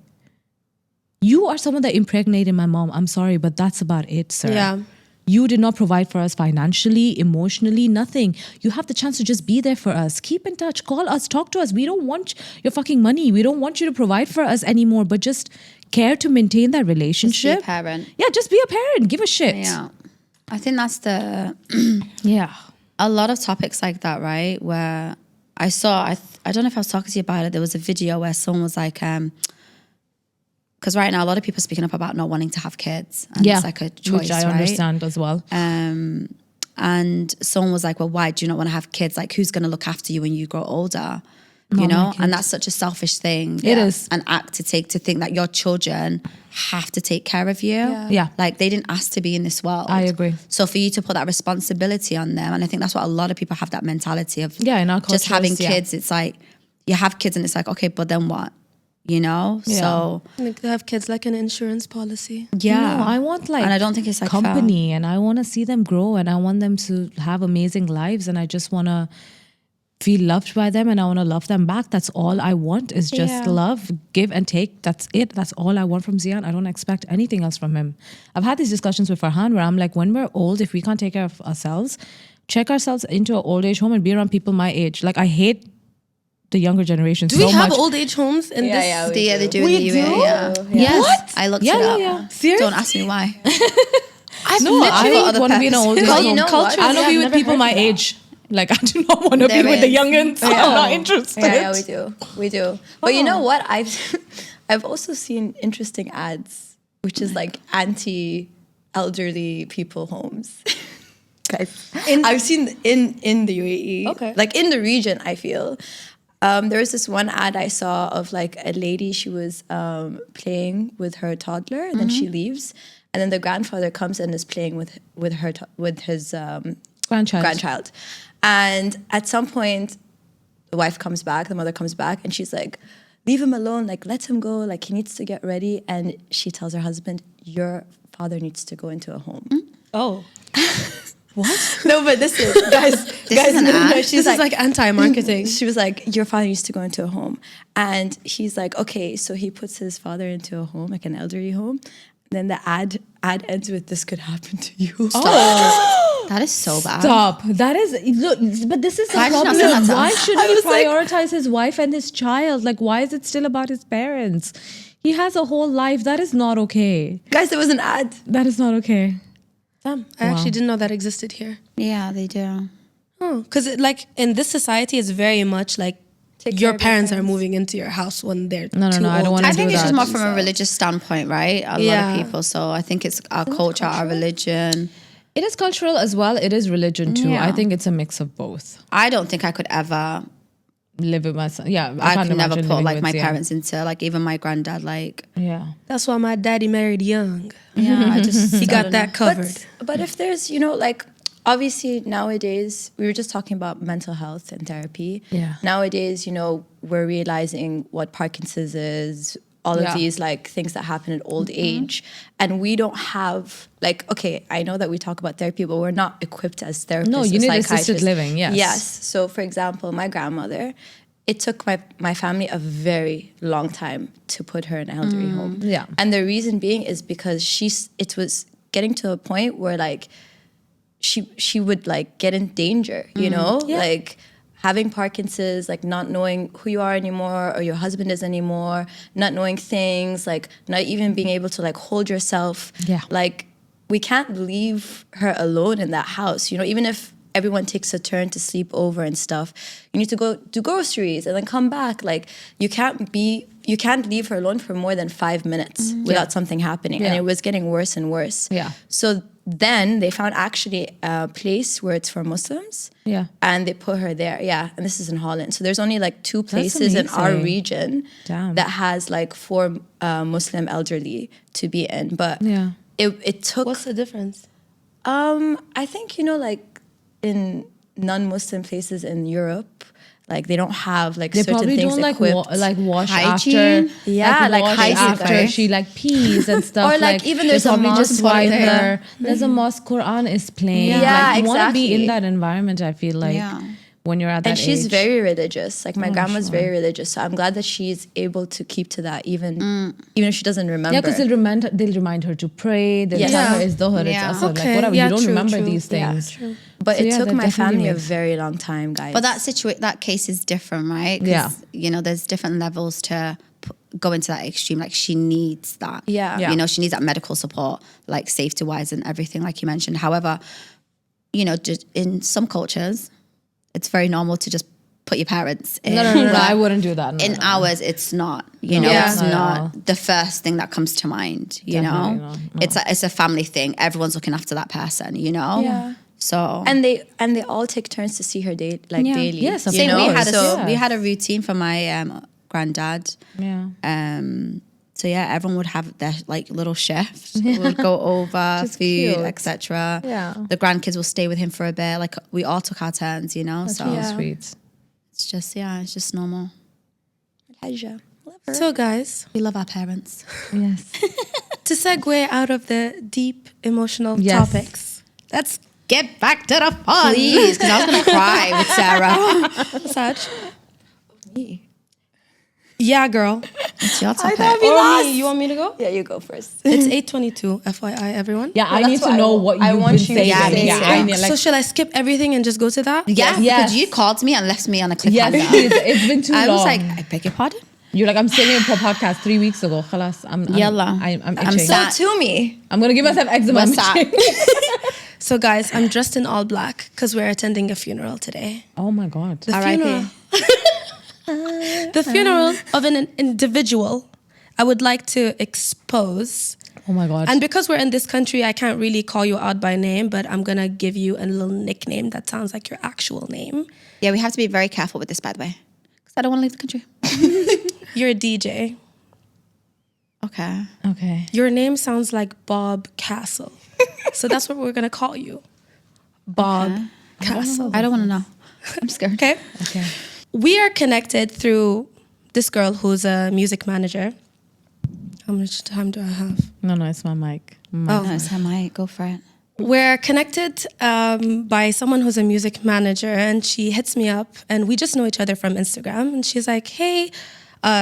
You are someone that impregnated my mom. I'm sorry, but that's about it, sir. Yeah. You did not provide for us financially, emotionally, nothing. You have the chance to just be there for us. Keep in touch. Call us. Talk to us. We don't want your fucking money. We don't want you to provide for us anymore, but just care to maintain that relationship. Just be a parent. Yeah, just be a parent. Give a shit. Yeah. I think that's Yeah. a lot of topics like that, right? Where I don't know if I was talking to you about it. There was a video where someone was like, because right now a lot of people are speaking up about not wanting to have kids. And it's like a choice, which I right? understand as well. And someone was like, well, why do you not want to have kids? Like, who's going to look after you when you grow older? You know? And that's such a selfish thing. It is. An act to take, to think that your children have to take care of you. Yeah. Like, they didn't ask to be in this world. I agree. So for you to put that responsibility on them, and I think that's what a lot of people have, that mentality of In our just having cultures, kids. It's like, you have kids and it's like, okay, but then what? You know? Yeah. So Like they have kids like an insurance policy. yeah. No, I want like, and I don't think it's like company, and I want to see them grow, and I want them to have amazing lives, and I just want to feel loved by them, and I want to love them back. That's all I want, is just love, give and take. That's it. That's all I want from Zian. I don't expect anything else from him. I've had these discussions with Farhan where I'm like, when we're old, if we can't take care of ourselves, check ourselves into an old age home and be around people my age. Like, I hate the younger generation Do so we have much. old age homes in this? yeah, they do in We the do? UAE. Yeah. Yes. What? I looked it up. Yeah. Don't ask me why. No, I other want to be in an old age Well, home. you know what? I want to be with people my age. Like, I do not want to be There with the is. youngins. I'm not interested. Yeah, we do. But you know what? I've also seen interesting ads, which is like anti-elderly people homes. Guys, I've seen in the UAE, like in the region. I feel there was this one ad I saw of like a lady. She was playing with her toddler, and then she leaves, and then the grandfather comes and is playing with his grandchild. And at some point, the wife comes back, the mother comes back, and she's like, leave him alone, like, let him go, like, he needs to get ready. And she tells her husband, your father needs to go into a home. Oh. What? No, but this is, guys, is an ad? she's This is like anti-marketing. She was like, your father needs to go into a home. And he's like, okay, so he puts his father into a home, like an elderly home. Then the ad ends with, this could happen to you. That is so bad. Stop. That is, look, but this is the Why did you not problem. say that? Why shouldn't I he was like- prioritize his wife and his child? Like, why is it still about his parents? He has a whole life. That is not okay. Guys, there was an ad. That is not okay. Damn, I actually didn't know that existed here. Yeah, they do. Oh, because like in this society, it's very much like Take care your of your parents are parents. moving into your house when they're No, too I don't old. wanna I do think it's just that. more from a religious standpoint, right? A lot Yeah. of people. So I think it's our culture, our religion. It is cultural as well. It is religion too. Yeah. I think it's a mix of both. I don't think I could ever. Live with my son. Yeah, I can't could never imagine put living like with my Zian. parents into like even my granddad. Like Yeah. That's why my daddy married young. yeah, I just He got that covered. But if there's, like, obviously nowadays, we were just talking about mental health and therapy. Yeah. Nowadays, we're realizing what Parkinson's is, all of these like things that happen at old age. And we don't have like, okay, I know that we talk about therapy, but we're not equipped as therapists. No, you as need psychiatrists. assisted living, yes. Yes. So for example, my grandmother, it took my family a very long time to put her in an elderly home. Yeah. And the reason being is because it was getting to a point where like she would like get in danger, you know? Like having Parkinson's, like not knowing who you are anymore or your husband is anymore, not knowing things, like not even being able to like hold yourself. Yeah. Like we can't leave her alone in that house, you know, even if everyone takes a turn to sleep over and stuff. You need to go do groceries and then come back. Like you can't leave her alone for more than 5 minutes without something happening. And it was getting worse and worse. Yeah. So then they found actually a place where it's for Muslims. Yeah. And they put her there. Yeah. And this is in Holland. So there's only like 2 places in our amazing. region that has like for Muslim elderly to be in. But it took... What's the difference? I think, you know, like in non-Muslim places in Europe, like they don't have like They certain probably things don't like equipped. like wash Hygiene? after. Yeah, like wash hygiene, after right? she like pees and stuff. Or, like, even they there's a probably mosque just wipe there. her. There's a mosque. Quran is playing. Yeah, like, you want to be exactly. in that environment. I feel like when you're at that And she's age. very religious. Like my grandma's very religious. So I'm glad that she's able to keep to that even if she doesn't remember. Yeah, because they'll remind her to pray. They'll Yes. tell her it's Dhuhr, Yeah. it's Asr, Okay. like whatever. Yeah, You don't true, remember true. these Yeah, things. true. But So it yeah, took that my definitely family a makes- very long time, guys. But that case is different, right? 'Cause, Yeah. you know, there's different levels to go into that extreme. Like she needs that. Yeah. You know, she needs that medical support, like safety wise and everything, like you mentioned. However, you know, just in some cultures, it's very normal to just put your parents in. No, But I wouldn't do that. No, in no. ours, it's not. You know, Yeah. it's Not at all. not the first thing that comes to mind. You Definitely know, not, no. it's a family thing. Everyone's looking after that person. You know. Yeah. So And they all take turns to see her daily. Yes, of Same, course. we had a routine for my granddad. Yeah. So yeah, everyone would have their like little shift. We would go over Just food, cute. etc. Yeah. The grandkids will stay with him for a bit. Like we all took our turns, you know. So So sweet. it's just normal. Elijah. So guys, We love our parents. Yes. to segue out of the deep emotional Yes. topics, let's get back to the fun. Please, because I was gonna cry with Sarah. Saj. Yeah, girl. It's your topic. Or me. You want me to go? Yeah, you go first. It's 8:22. FYI, everyone. Yeah, I that's need to what know I- what I you've want been you to saying. say. Yeah, Yeah. I need So like should I skip everything and just go to that? Yeah, Yes. because you called me and left me on a cliffhanger. yes, please. It's been too I long. was like, I beg your pardon. You're like, I'm singing for podcast 3 weeks ago. Khalas, I'm Yalla. I'm I'm itching. sad. To me. I'm gonna give myself eczema. What's I'm that? itching. So guys, I'm dressed in all black because we're attending a funeral today. Oh my god. The R.I.P. funeral. The funeral of an individual I would like to expose. Oh my god. And because we're in this country, I can't really call you out by name, but I'm gonna give you a little nickname that sounds like your actual name. Yeah, we have to be very careful with this, by the way, because I don't want to leave the country. You're a DJ. Okay. okay. Your name sounds like Bob Castle. So that's what we're gonna call you. Bob Castle. I don't want to know. I'm scared. Okay. Okay. We are connected through this girl who's a music manager. How much time do I have? No, it's my mic. No, it's her mic. Go for it. We're connected by someone who's a music manager, and she hits me up, and we just know each other from Instagram. And she's like, "Hey,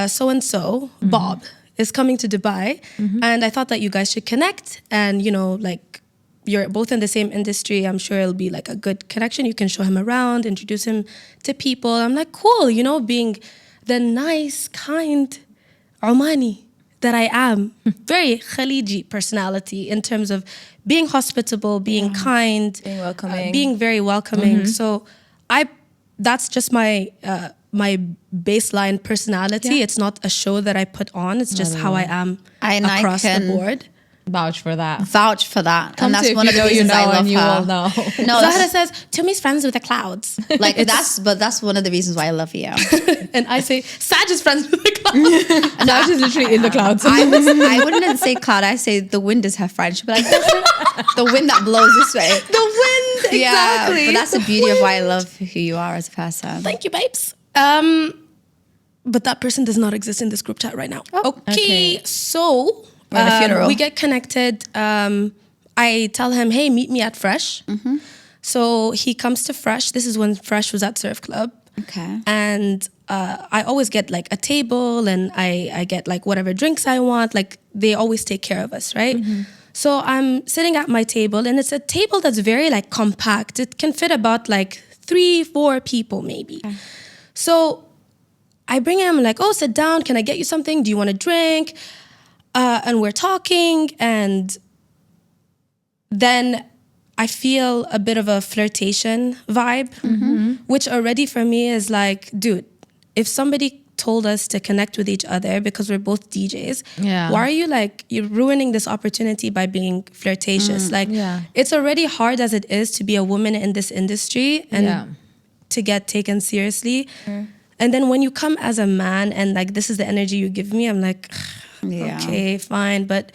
so and so, Bob is coming to Dubai, and I thought that you guys should connect. And like you're both in the same industry. I'm sure it'll be like a good connection. You can show him around, introduce him to people." I'm like, "Cool," being the nice, kind Omani that I am, very Khaliji personality in terms of being hospitable, being kind, Being welcoming. being very welcoming. So that's just my my baseline personality. Yeah. It's not a show that I put on. It's just how I am And I across the can- board. Vouch for that. Vouch for that. Come and that's to one if of the you reasons know, I love and you her. all know. No, Zahra that's, says, Tumi's friends with the clouds. like that's one of the reasons why I love you. And I say, Saj is friends with the clouds. And now she's literally in the clouds. I wouldn't say cloud. I say the wind is her friend. She'd be like, the wind that blows this way. The wind, Yeah, exactly. but that's the beauty of why I love who you are as a person. Thank you, babes. but that person does not exist in this group chat right now. Okay. So We're at a funeral. we get connected. I tell him, hey, meet me at Fresh. So he comes to Fresh. This is when Fresh was at Surf Club. Okay. And I always get like a table, and I get like whatever drinks I want. Like they always take care of us, right? So I'm sitting at my table, and it's a table that's very like compact. It can fit about like 3-4 people maybe. Okay. So I bring him like, oh, sit down. Can I get you something? Do you want a drink? And we're talking, and then I feel a bit of a flirtation vibe, which already for me is like, dude, if somebody told us to connect with each other because we're both DJs, why are you like, you're ruining this opportunity by being flirtatious? It's already hard as it is to be a woman in this industry and to get taken seriously. And then when you come as a man and like, this is the energy you give me, I'm like, okay, fine. But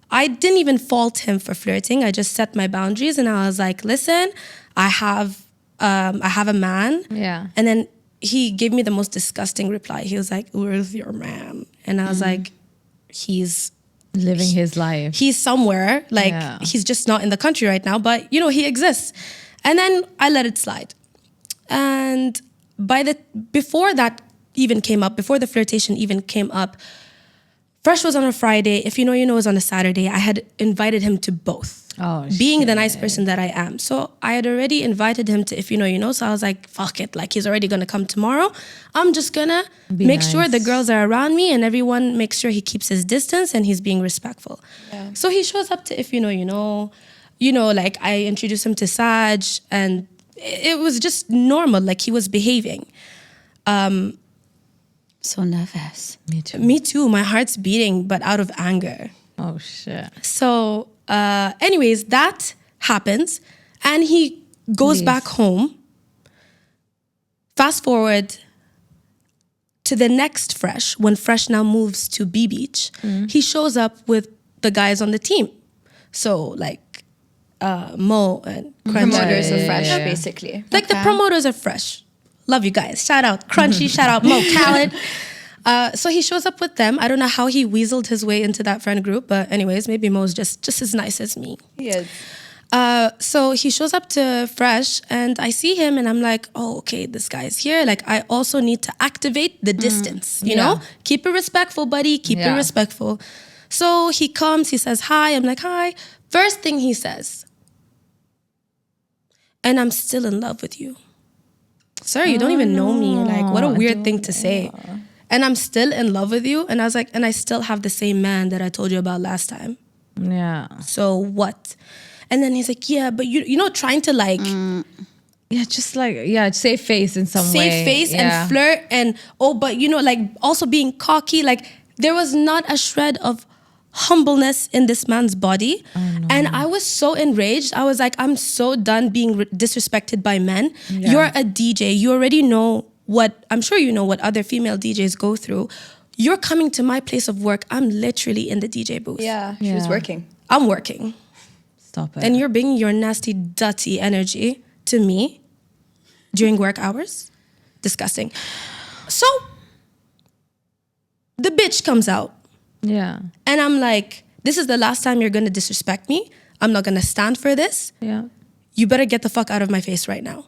I didn't even fault him for flirting. I just set my boundaries, and I was like, listen, I have a man. And then he gave me the most disgusting reply. He was like, where's your man? And I was like, he's living his life. He's somewhere. Like, he's just not in the country right now, but you know, he exists. And then I let it slide. And before that even came up, before the flirtation even came up, Fresh was on a Friday. If you know, was on a Saturday. I had invited him to both. Being the nice person that I am. So I had already invited him to If You Know. So I was like, fuck it. Like, he's already going to come tomorrow. I'm just going to make sure the girls are around me and everyone makes sure he keeps his distance and he's being respectful. So he shows up to If You Know. Like I introduced him to Saj, and it was just normal. Like he was behaving. So nervous. Me too. My heart's beating, but out of anger. Oh, shit. So, anyways, that happens, and he goes back home. Fast forward to the next Fresh, when Fresh now moves to B Beach, he shows up with the guys on the team. So, like, Mo and Crunchy. Promoters of Fresh, basically. Like the promoters of Fresh. Love you guys. Shout out Crunchy, shout out Mo Khaled. So he shows up with them. I don't know how he weaseled his way into that friend group, but anyways, maybe Mo's just as nice as me. He is. So he shows up to Fresh, and I see him, and I'm like, oh, okay, this guy's here. Like, I also need to activate the distance, you know? Keep it respectful, buddy. Keep it respectful. So he comes, he says hi. I'm like, hi. First thing he says, and I'm still in love with you. Sir, you don't even know me. Like, what a weird thing to say. And I'm still in love with you. And I was like, and I still have the same man that I told you about last time. So what? And then he's like, yeah, but you know, trying to like... just like, save face in some way. Save face and flirt and, but you know, like also being cocky. Like there was not a shred of humbleness in this man's body. And I was so enraged. I was like, I'm so done being disrespected by men. You're a DJ. You already know I'm sure you know what other female DJs go through. You're coming to my place of work. I'm literally in the DJ booth. She was working. I'm working. Stop it. And you're bringing your nasty, dirty energy to me during work hours? Disgusting. So the bitch comes out. And I'm like, this is the last time you're going to disrespect me. I'm not going to stand for this. You better get the fuck out of my face right now.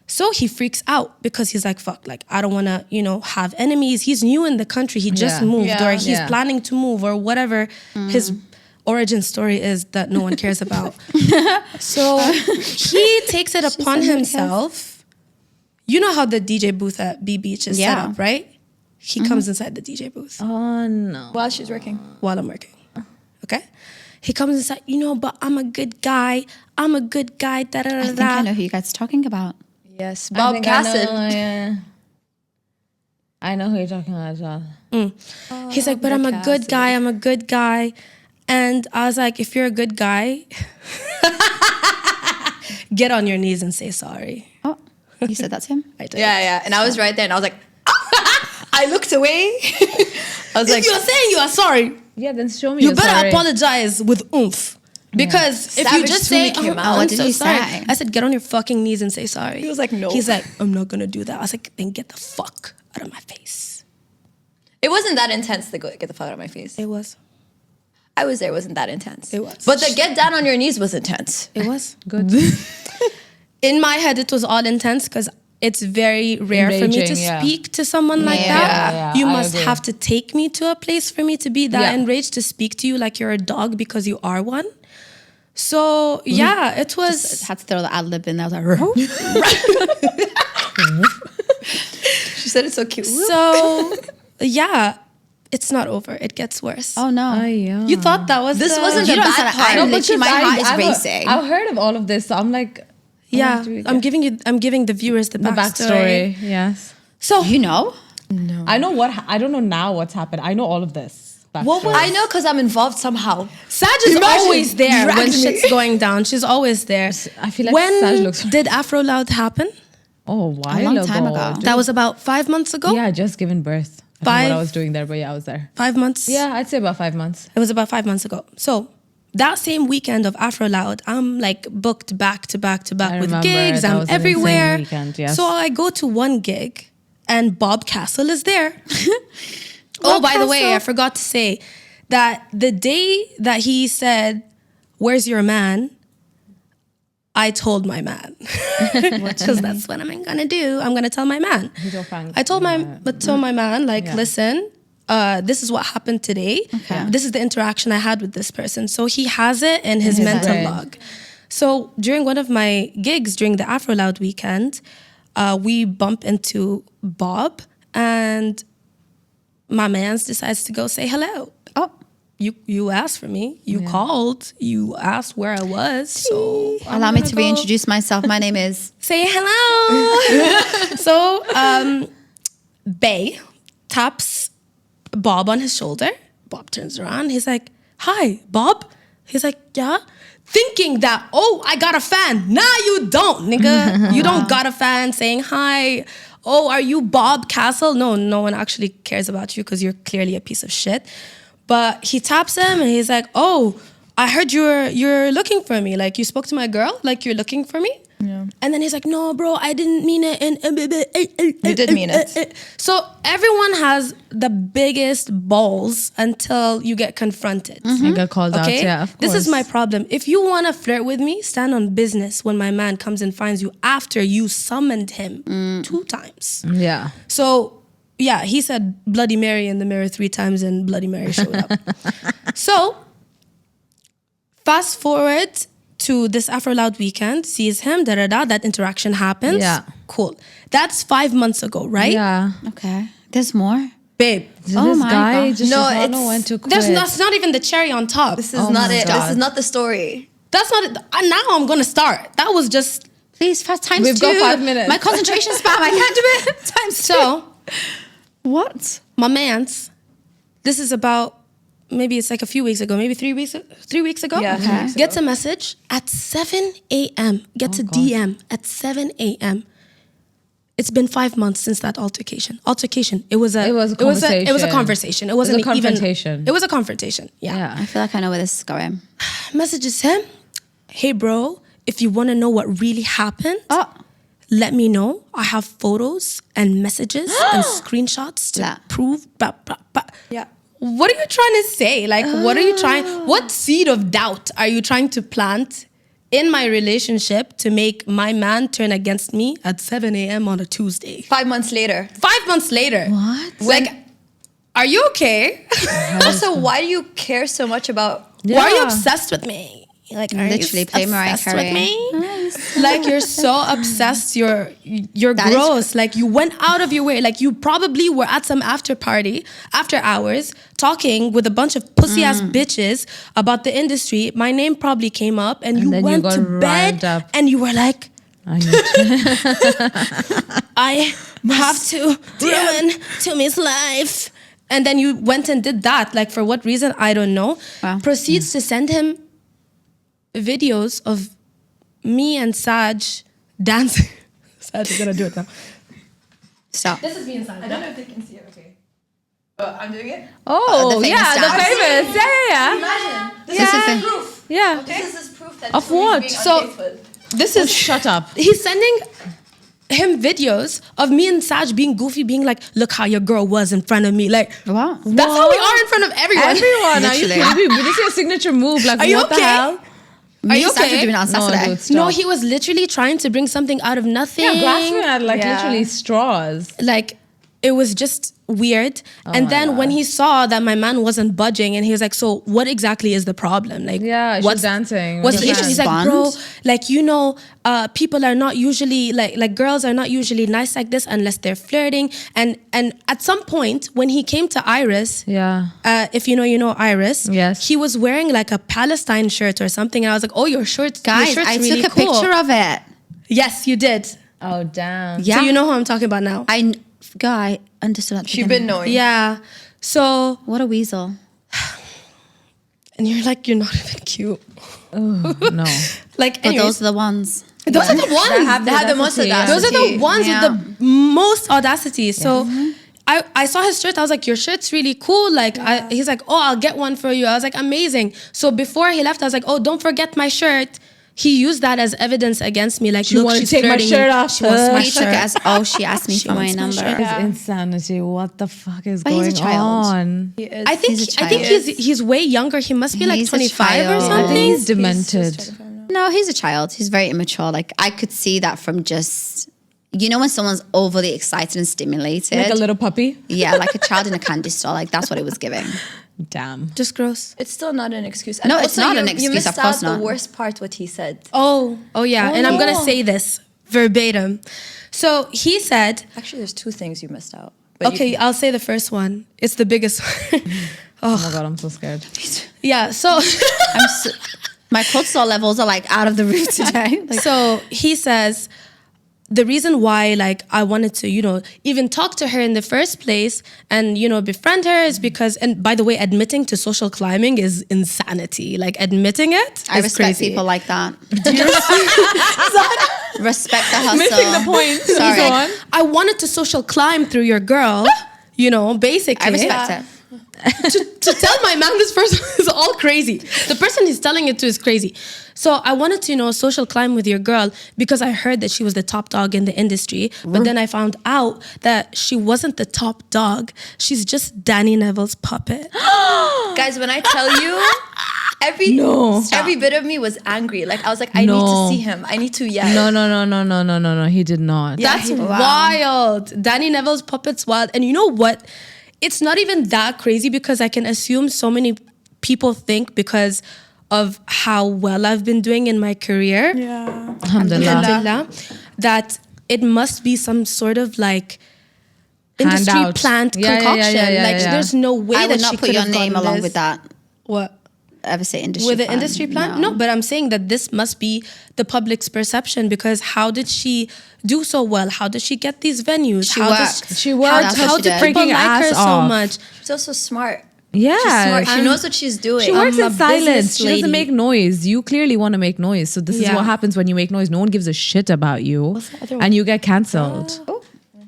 So he freaks out because he's like, fuck, like, I don't want to, have enemies. He's new in the country. He just moved or he's planning to move or whatever his origin story is that no one cares about. So he takes it upon himself. You know how the DJ booth at B Beach is set up, right? He comes inside the DJ booth. Oh, no. While she's working. While I'm working. Okay? He comes inside, but I'm a good guy. I'm a good guy. Da, da, da, I think I know who you guys are talking about. Yes, Bob Cassidy. I know who you're talking about as well. He's like, but I'm a good guy. I'm a good guy. And I was like, if you're a good guy, get on your knees and say sorry. Oh, you said that to him? I did. Yeah. And I was right there, and I was like, I looked away. I was like, if you're saying you are sorry, then show me. You better apologize with oomph. Because if you just say, what did he say? I said, get on your fucking knees and say sorry. He was like, no. He's like, I'm not going to do that. I was like, then get the fuck out of my face. It wasn't that intense to get the fuck out of my face. It was. I was there. It wasn't that intense. It was. But the get down on your knees was intense. It was. Good. In my head, it was all intense because it's very rare for me to speak to someone like that. You must have to take me to a place for me to be that enraged, to speak to you like you're a dog because you are one. So, it was... Just had to throw the ad-lib in there. I was like... She said it so cute. So, it's not over. It gets worse. Oh, no. You thought that was This wasn't you the don't bad part. Literally, my heart is racing. I've heard of all of this, so I'm like... I'm giving the viewers the backstory. Yes. So... You know? No. I don't know now what's happened. I know all of this. I know because I'm involved somehow. Saj is always there when shit's going down. She's always there. I feel like Saj looks... Did Afro Loud happen? Oh, a while a long time ago. That was about 5 months ago? Yeah, just given birth. I don't know what I was doing there, but I was there. 5 months? Yeah, I'd say about 5 months. It was about 5 months ago. So that same weekend of Afro Loud, I'm like booked back to back to back with gigs. I'm everywhere. Weekend, yes. So I go to one gig and Bob Castle is there. By the way, I forgot to say that the day that he said, "Where's your man?" I told my man, because that's what I'm gonna do. I'm gonna tell my man. I told my man, listen, this is what happened today. Okay. This is the interaction I had with this person. So he has it in his mental log. So during one of my gigs during the Afro Loud weekend, we bump into Bob, and my man's decides to go say hello. Oh. You asked for me. You called. You asked where I was. So allow me to reintroduce myself. My name is... Say hello. So Bay taps Bob on his shoulder. Bob turns around. He's like, "Hi, Bob." He's like, "Yeah." Thinking that, I got a fan. Nah, you don't, nigga. You don't got a fan saying hi. Oh, are you Bob Castle? No one actually cares about you because you're clearly a piece of shit. But he taps him and he's like, "Oh, I heard you're looking for me. Like, you spoke to my girl? Like, you're looking for me?" Yeah. And then he's like, "No, bro, I didn't mean it." And you did mean it. So everyone has the biggest balls until you get confronted. You get called out, yeah, of course. This is my problem. If you want to flirt with me, stand on business when my man comes and finds you after you summoned him 2 times. Yeah. So... yeah, he said Bloody Mary in the mirror 3 times and Bloody Mary showed up. So, fast forward to this Afro Loud weekend, sees him, that interaction happens. Yeah. Cool. That's 5 months ago, right? Yeah. Okay. There's more? Babe. This guy God. just does not know when to quit. That's not even the cherry on top. This is not it. God. This is not the story. That's not it. Now I'm going to start. That was just... Please, fast times We've 2. got 5 minutes. My concentration span, I can't do it. Times 2. So... What? My man's, this is about, maybe it's like a few weeks ago, maybe 3 weeks ago. Yeah, 3 weeks Gets ago. a message at 7 a.m. Gets a DM at 7 a.m. It's been 5 months since that altercation. It was a conversation. It wasn't even... confrontation. It was a confrontation. Yeah. I feel like I know where this is going. Messages him, "Hey, bro, if you want to know what really happened... let me know. I have photos and messages and screenshots to prove. Blah, blah, blah." Yeah. What are you trying to say? Like, what are you trying? What seed of doubt are you trying to plant in my relationship to make my man turn against me at 7 a.m. on a Tuesday? 5 months later. 5 months later. What? Like, are you okay? Also, why do you care so much about... Why are you obsessed with me? Like, are literally you play Mariah obsessed Carey with me? Nice. Like, you're so obsessed. You're gross. Like, you went out of your way. Like, you probably were at some after hours, talking with a bunch of pussy ass bitches about the industry. My name probably came up, and you went to bed, and you were like, I have to ruin Tumi's life. And then you went and did that. Like, for what reason? I don't know. Wow. Proceeds to send him videos of me and Saj dancing. Saj is gonna do it now. Stop. This is me and Saj. I don't know if they can see it. Okay. I'm doing it? Oh, the famous yeah, the dance. famous. Yeah. Imagine. This is proof. Yeah. This is proof that Of what? So, this is... Shut up. He's sending him videos of me and Saj being goofy, being like, look how your girl was in front of me. Like, Wow. that's how we are in front of everyone. Everyone, are you Literally. kidding me? This is your signature move. Like, Are you what the okay? hell? Are you Me and Saj were okay? doing it on No, Saturday. dude, stop. No, he was literally trying to bring something out of nothing. Yeah, grasping at like Yeah. literally straws. Like, it was just weird. And my then when he saw that my man wasn't budging, and he was like, so what exactly is the problem? Like, Yeah, she was dancing. What's Did the he issue? He's like, bro, respond? like, people are not usually like girls are not usually nice like this unless they're flirting. And at some point when he came to Iris, Yeah. if you know Iris, Yes. he was wearing like a Palestine shirt or something, and I was like, oh, your shirt's Guys, your shirt's I really took a cool. picture of it. Yes, you did. Oh, damn. Yeah. So you know who I'm talking about now. I understood at the She's beginning. been knowing. Yeah. So, What a weasel. and you're like, you're not even cute. Oh, no. Like, But anyways, those are the ones. those are the ones. They have the most audacity, yeah. Those are the audacity. ones Yeah. with the most audacity. So I saw his shirt. I was like, your shirt's really cool. Like, he's like, oh, I'll get one for you. I was like, amazing. So before he left, I was like, oh, don't forget my shirt. He used that as evidence against me. Like, She look, wanted to she's take my flirting shirt me. off. She wants my He took it shirt. as, she asked me She for my wants my number. shirt. It's insanity. What the fuck is But going he's a child. on? He is. I think He's a he's way younger. He must be like He's a 25 or child. I something. think he's demented. No, he's a child. He's very immature. Like, I could see that from just, when someone's overly excited and stimulated. Like a little puppy? Yeah, like a child in a candy store. Like, that's what it was giving. Damn. Just gross. It's still not an excuse. No, it's not an You excuse, missed of course out not. the worst part, what he said. Oh yeah. And I'm no. gonna say this verbatim. So he said, Actually, there's two things you missed out. But okay, I'll say the first one. It's the biggest one. Oh my God, I'm so scared. Yeah, so My cortisol levels are like out of the roof today. Like, so he says the reason why like I wanted to, even talk to her in the first place and, befriend her is because, and by the way, admitting to social climbing is insanity. Like admitting it I is respect crazy. people like that. Respect the hustle. Missing the point. Sorry. Go on. I wanted to social climb through your girl, basically. I respect it. to tell my man this person is all crazy. The person he's telling it to is crazy. So I wanted to, social climb with your girl because I heard that she was the top dog in the industry. But then I found out that she wasn't the top dog. She's just Danny Neville's puppet. guys, when I tell you, every bit of me was angry. Like, I was like, I need to see him. I need to yell. No. He did not. That's wild. Danny Neville's puppet's wild. And you know what? It's not even that crazy because I can assume so many people think because of how well I've been doing in my career. Yeah. Alhamdulillah, that it must be some sort of like industry Handout. plant Yeah, concoction. yeah. There's no way I that would she not put could your have name gotten along this. with that. What? Ever say industry With the plan? industry plan? No, but I'm saying that this must be the public's perception because how did she do so well? How did she get these venues? She how worked. Does, She worked. How, That's how what she did did. people Freaking like her ass so off. much? She's also smart. Yeah. She's smart. She knows what she's doing. She works I'm in a silence. business She doesn't lady. make noise. You clearly want to make noise. So this is Yeah. what happens when you make noise. No one gives a shit about you. And you get cancelled.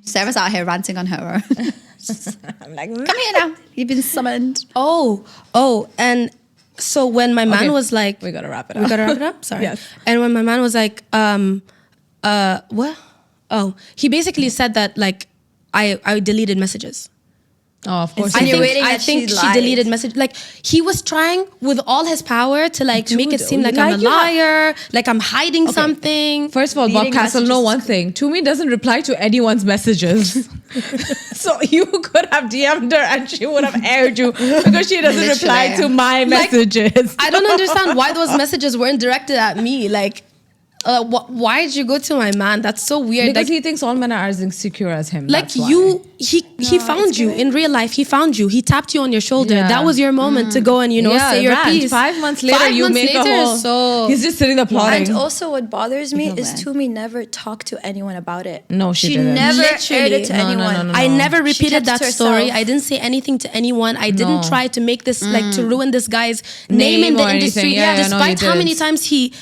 Sarah's out here ranting on her own. I'm like, Come here now. You've been summoned. Oh, and so when my man Okay, was like, we gotta wrap it We up. gotta wrap it up. Sorry. Yes. And when my man was like, what? Oh, he basically said that like I deleted messages. Oh, of course. And you you're do. waiting I that think she she lied. deleted message. Like he was trying with all his power to like make it Dude, seem like like I'm a you have- liar, like I'm hiding something. First of all, Bob Reading Castle, know messages one is thing. Tumi doesn't reply to anyone's messages. So you could have DM'd her and she would have aired you because she doesn't reply Literally. to my Like, messages. I don't understand why those messages weren't directed at me. Like, why did you go to my man? That's so weird. Because Like, he thinks all men are as insecure as him. like that's why. he found you in real life. He found you. He tapped you on your shoulder. Yeah. That was your moment to go and say your rant. piece. 5 months later, 5 you months make later, a whole. so He's just sitting there plotting. And also, what bothers me is man. Tumi never talked to anyone about it. No, she didn't. never Literally. aired it to No, no, anyone. no, I never She repeated kept that to story. herself. I didn't say anything to anyone. I didn't No. try to make this to ruin this guy's name in Name the or industry. anything. Yeah, no, despite you how many didn't. times he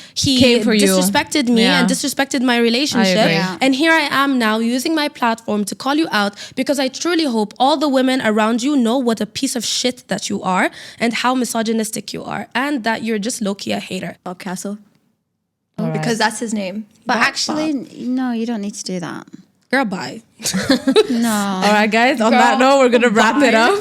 Came for you. disrespected me Yeah. and disrespected my relationship. agree. Yeah. And here I am now using my platform to call you out because I truly hope all the women around you know what a piece of shit that you are and how misogynistic you are and that you're just low-key a hater. Bob Castle. because that's his name. But actually, no, you don't need to do that. Girl, bye. No. All right, guys. On that note, we're gonna wrap it up.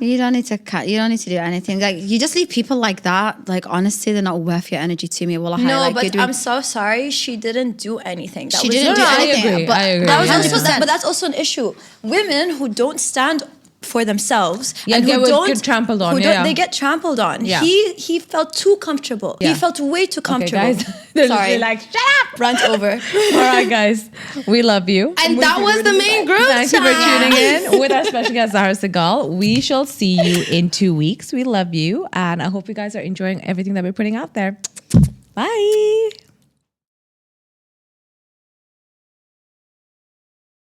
You don't need to cut. You don't need to do anything. Like, you just leave people like that. Like, honestly, they're not worth your energy to me. Well, No, but I'm so sorry. She didn't do anything. She didn't do anything. I agree. That was Yeah, also, yeah. but that's also an issue. Women who don't stand for themselves and they who would don't get trampled on. who Yeah, don't, they get trampled on. Yeah. He felt too comfortable. Yeah. He felt way too comfortable. guys. They're Sorry, like, shut up. rant over. All right, guys. We love you. And that was the main group Thank you for chat. tuning in with our special guest, Zahra Segulle. We shall see you in 2 weeks. We love you. And I hope you guys are enjoying everything that we're putting out there. Bye.